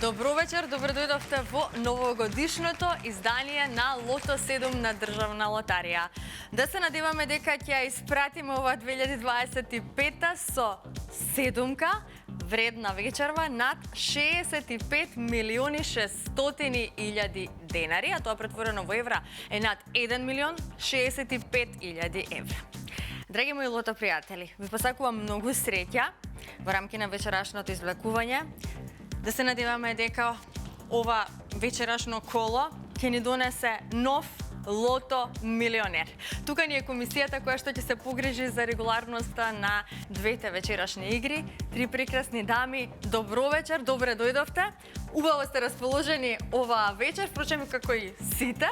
Добро вечер, добро дојдовте во новогодишното издание на Лото 7 на Државна лотарија. Да се надеваме дека ќе ја испратиме ова 2025 со седумка, вредна вечерва над 65 милиони 600 илјади денари, а тоа претворено во евра е над 1 милион 65 илјади евра. Драги мои лото пријатели, ви посакувам многу среќа во рамки на вечерашното извлекување. Да се надеваме дека ова вечерашно коло ќе ни донесе нов лото милионер. Тука ни е комисијата која што ќе се погрижи за регуларноста на двете вечерашни игри. Три прекрасни дами, добро вечер, добре дојдовте. Убаво сте расположени оваа вечер, впрочем како и сите.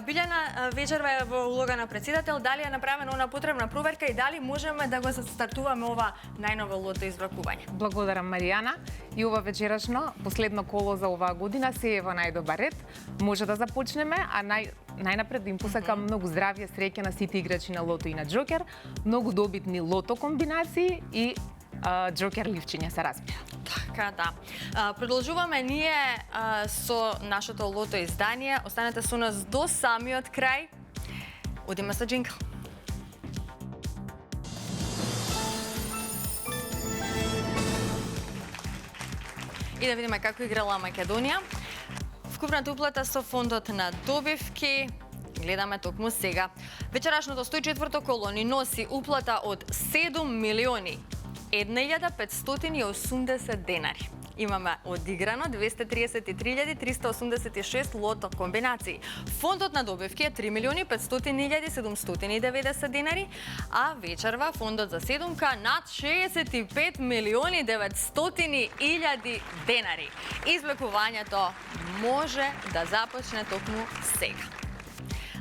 Билјана вечерва е во улога на претседател, дали е направена она потребна проверка и дали можеме да го стартуваме ова најново лото извракување. Благодарам, Маријана. И ова вечерашно, последно коло за оваа година се е во најдобар ред. Може да започнеме, а најнапред да им посакам многу здравје, среќа на сите играчи на лото и на џокер, многу добитни лото комбинации и џокер ливчиња се разбира. Така да. Продолжуваме ние со нашето лото издание. Останете со нас до самиот крај. Одиме со джингл. И да видиме како играла Македонија. Вкупната уплата со фондот на добивки гледаме токму сега. Вечерашното 104-то коло ни носи уплата од 7 милиони 1580 денари. Имаме одиграно 233.386 лото комбинации. Фондот на добивки е 3 милиони 500.790 денари, а вечерва фондот за седумка над 65 милиони 900.000 денари. Извлекувањето може да започне токму сега.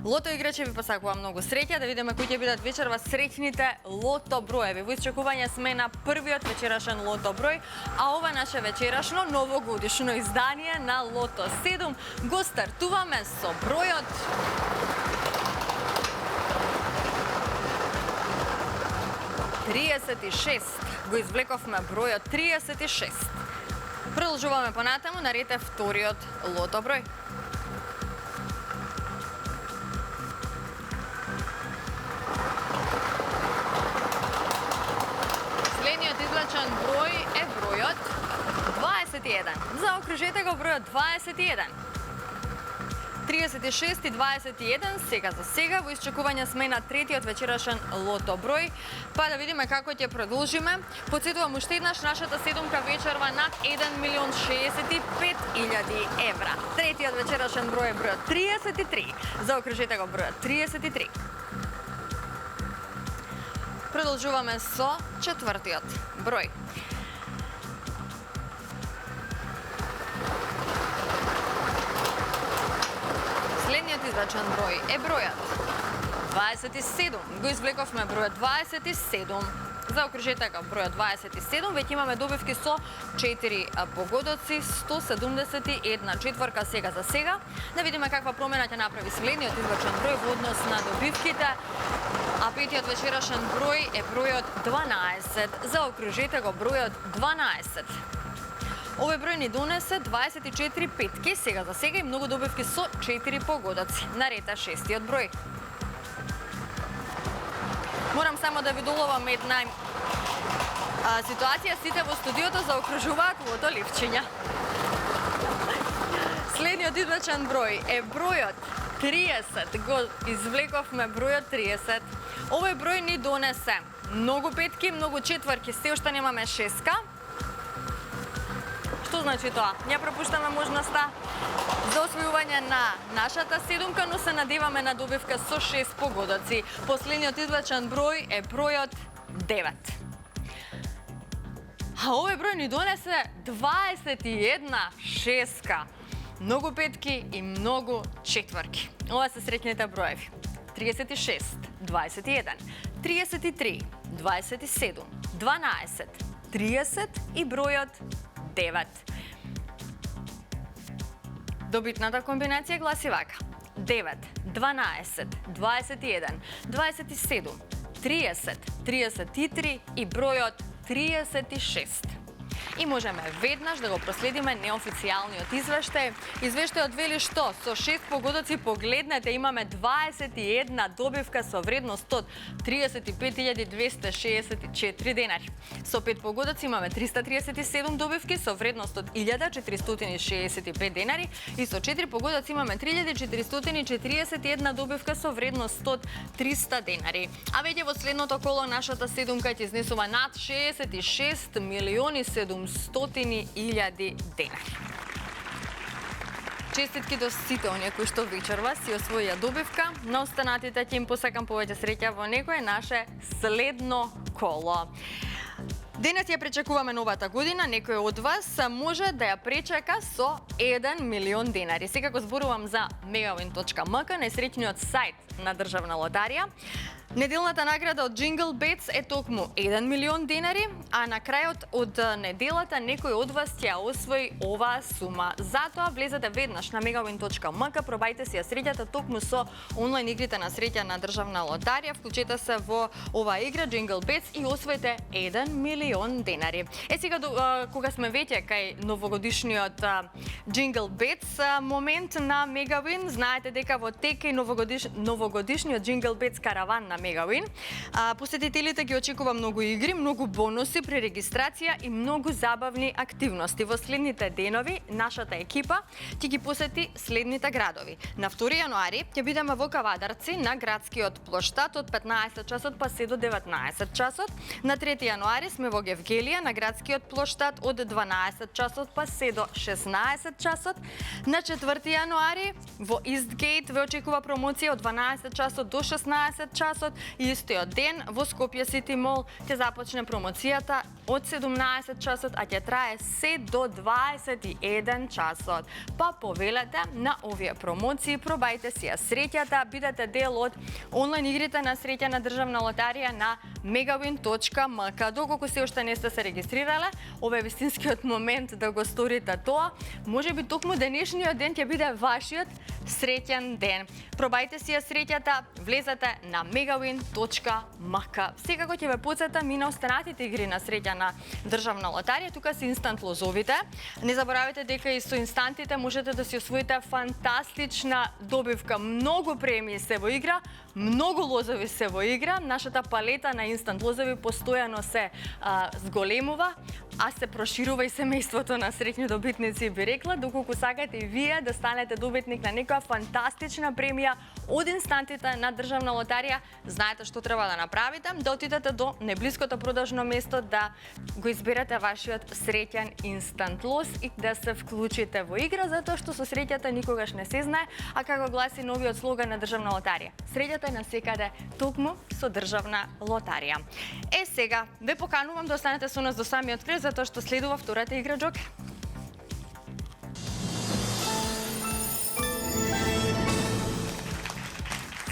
Лото играчи ви посакувам многу среќа, да видиме кои ќе бидат вечерва среќните лото броеви. Во исчекување сме на првиот вечерашен лото број, а ова наше вечерашно новогодишно издание на Лото 7 го стартуваме со бројот 36. Го извлековме бројот 36. Продолжуваме понатаму, на ред е вториот лото број. Извлечен број е бројот 21. Заокружете го бројот 21. 36 и 21, сега за сега, во исчекување сме на третиот вечерашен лото број, па да видиме како ќе продолжиме. Подсетувам уште еднаш, нашата седумка вечерва над 1 милион 65 илјади евра. Третиот вечерашен број е бројот 33. Заокружете го бројот 33. Продолжуваме со четвртиот број. Следниот извлечен број е бројот 27. Го извлековме бројот 27. Заокружете го бројот 27. Веќе имаме добивки со 4 погодоци, 171 четворка сега за сега. Да видиме каква промена ќе направи следниот извлечен број во однос на добивките. А петиот вечерашен број е бројот 12. Заокружете го бројот 12. Овој број ни донесе 24 петки, сега за сега и многу добивки со 4 погодоци. Наред е шестиот број. Морам само да ви доловам една ситуација. Сите во студиото заокружуваат лото ливчиња. Следниот извлечен број е бројот 30. Го извлековме бројот 30. Овој број ни донесе многу петки, многу четврки, се уште немаме шеска. Што значи тоа? Ја пропуштаме можноста за освојување на нашата седумка, но се надеваме на добивка со 6 погодоци. Последниот извлечен број е бројот 9. А овој број ни донесе 21 шеска. Многу петки и многу четврки. Ова се среќните броеви. 36, 21, 33, 27, 12, 30 и бројот 9. Добитната комбинација гласи вака: 9, 12, 21, 27, 30, 33 и бројот 36. И можеме веднаш да го проследиме неофицијалниот извештај. Извештајот вели што со 6 погодоци погледнете имаме 21 добивка со вредност од 35.264 денари. Со 5 погодоци имаме 337 добивки со вредност од 1.465 денари и со 4 погодоци имаме 3.441 добивка со вредност од 300 денари. А веќе во следното коло нашата седумка ќе изнесува над 66.700.000 денари. Честитки до сите оние кои што вечерва си освоија добивка, на останатите ќе им посакам повеќе среќа во некое наше следно коло. Денес ја пречекуваме новата година, некој од вас може да ја пречека со 1 милион денари. Секако зборувам за megawin.mk, најсреќниот сајт на Државна лотарија. Неделната награда од Jingle Bets е токму 1 милион денари, а на крајот од неделата некој од вас ќе ја освои оваа сума. Затоа влезете веднаш на megawin.mk, пробајте си ја среќата токму со онлайн игрите на среќа на Државна лотарија, вклучете се во оваа игра Jingle Bets и освоите 1 милион денари. Сега кога сме веќе кај новогодишниот Jingle Bets момент на Megawin, знаете дека во тек е новогодишниот Jingle Bets караван на Megawin. Посетителите ги очекува многу игри, многу бонуси при регистрација и многу забавни активности. Во следните денови нашата екипа ќе ги посети следните градови. На 2 јануари ќе бидеме во Кавадарци на градскиот плоштад од 15 часот па се до 19 часот. На 3 јануари сме во Гевгелија на градскиот плоштад од 12 часот па се до 16 часот. На 4 јануари во Истгейт ве очекува промоција од 12 часот до 16 часот и истиот ден во Скопје Сити Мол ќе започне промоцијата од 17 часот, а ќе трае се до 21 часот. Па повелете на овие промоции, пробајте си ја среќата, бидете дел од онлайн игрите на среќа на Државна лотарија на megawin.mk. Доколку се уште не сте се регистрирале, ова е вистинскиот момент да го сторите тоа. Можеби токму денешниот ден ќе биде вашиот среќен ден. Пробајте си ја среќата, влезете на megawin.mk. Секако ќе ве потсетам и на останатите игри на среќа на Државна лотарија, тука се инстант лозовите. Не заборавајте дека и со инстантите можете да си освоите фантастична добивка. Многу премии се во игра, многу лозови се во игра. Нашата палета на инстант лозови постојано се зголемува, а се проширува и семејството на среќни добитници, би рекла. Доколку сакате и вие да станете добитник на некоја фантастична премија од инстантите на Државна лотарија, знаете што треба да направите, да отидете до најблиското продажно место, да го изберете вашиот среќен инстант лоз и да се вклучите во игра, затоа што со среќата никогаш не се знае, а како гласи новиот слоган на Државна лотарија: среќата е насекаде, токму со Државна лотарија. Сега ве поканувам да останете со нас до самиот крај, затоа што следува втората игра Джокер.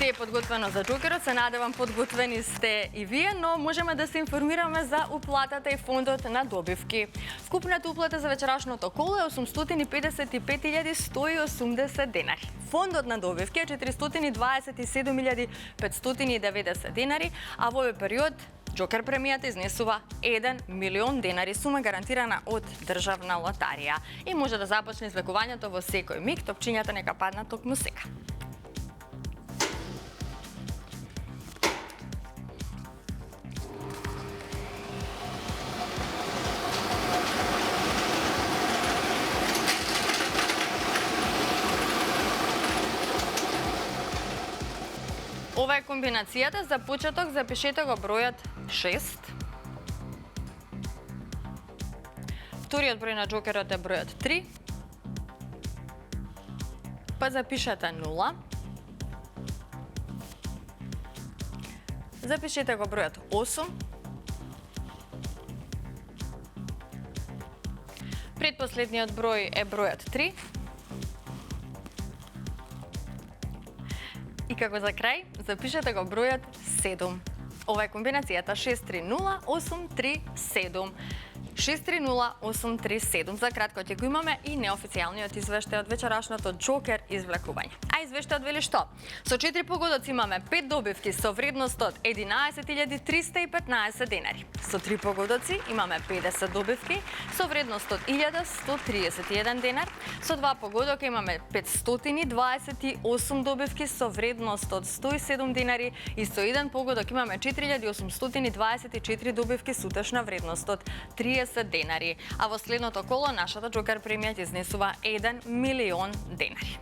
Се е подготвено за Джокерот, се надевам подготвени сте и вие, но можеме да се информираме за уплатата и фондот на добивки. Вкупната уплата за вечерашното коло е 855.180 денари. Фондот на добивки е 427.590 денари, а во овој период Джокер премијата изнесува 1 милион денари, сума гарантирана од Државна лотарија. И може да започне извлекувањето во секој миг, топчињата нека паднат токму сега. Ова е комбинацијата. За почеток запишете го бројот 6. Вториот број на Джокерот е бројот 3. Па запишете 0. Запишете го бројот 8. Предпоследниот број е бројот 3. И како за крај, запишете го бројот 7. Ова е комбинацијата 6308337. 630-837. За кратко ќе го имаме и неофицијалниот извештај од вечерашното Джокер извлекување. А извештајот вели што? Со 4 погодоци имаме 5 добивки со вредност од 11.315 денари. Со 3 погодоци имаме 50 добивки со вредност од 1.131 денар. Со 2 погодока имаме 528 добивки со вредност од 107 денари и со 1 погодок имаме 4.824 добивки со утешна вредност од 30 денари. А во следното коло нашата Джокер премија ќе изнесува 1 милион денари.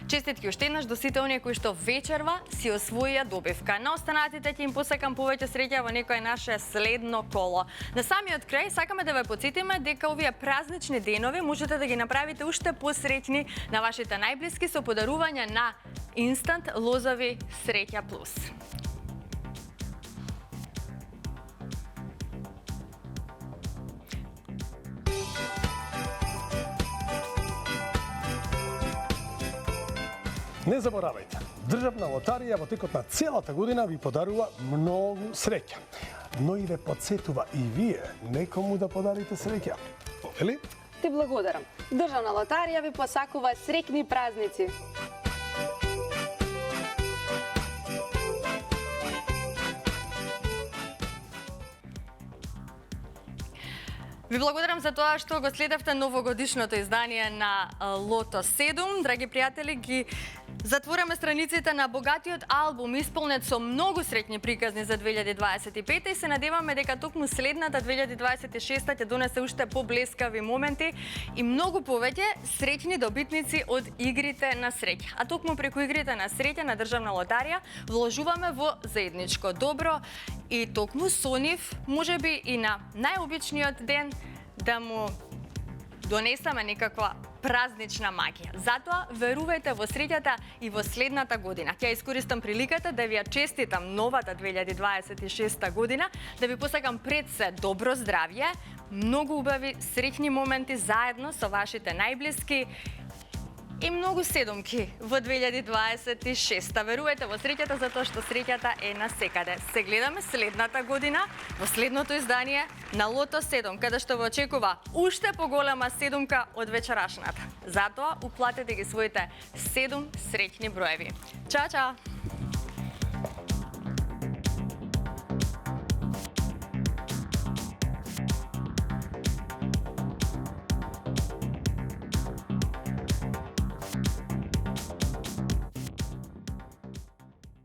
Честитки уште еднаш до сите оние кои што вечерва си освоија добивка. На останатите ќе им посакам повеќе среќа во некое наше следно коло. На самиот крај сакаме да ве потсетиме дека овие празнични денови можете да ги направите уште посреќни на вашите најблиски со подарување на инстант лозови Среќа Плюс. Не заборавајте, Државна лотарија во текот на целата година ви подарува многу среќа. Но и ве подсетува и вие некому да подарите среќа. Или? Ти благодарам. Државна лотарија ви посакува среќни празници. Ви благодарам за тоа што го следевте новогодишното издание на Лото 7. Драги пријатели, ги затвораме страниците на богатиот албум исполнет со многу среќни приказни за 2025 и се надеваме дека токму следната 2026 ќе донесе уште поблескави моменти и многу повеќе среќни добитници од игрите на среќа. А токму преку игрите на среќа на Државна лотарија вложуваме во заедничко добро и токму со нив можеби и на најобичниот ден да му донесеме некаква празнична магија. Затоа верувајте во среќата и во следната година. Ќе искористам приликата да ви ја честитам новата 2026 година, да ви посакам пред се добро здравје, многу убави среќни моменти заедно со вашите најблиски и многу седумки во 2026. Верувајте во среќата затоа што среќата е насекаде. Се гледаме следната година во следното издание на Лото 7, каде што ве очекува уште поголема седумка од вечерашната. Затоа уплатете ги своите 7 среќни броеви. Чао, чао!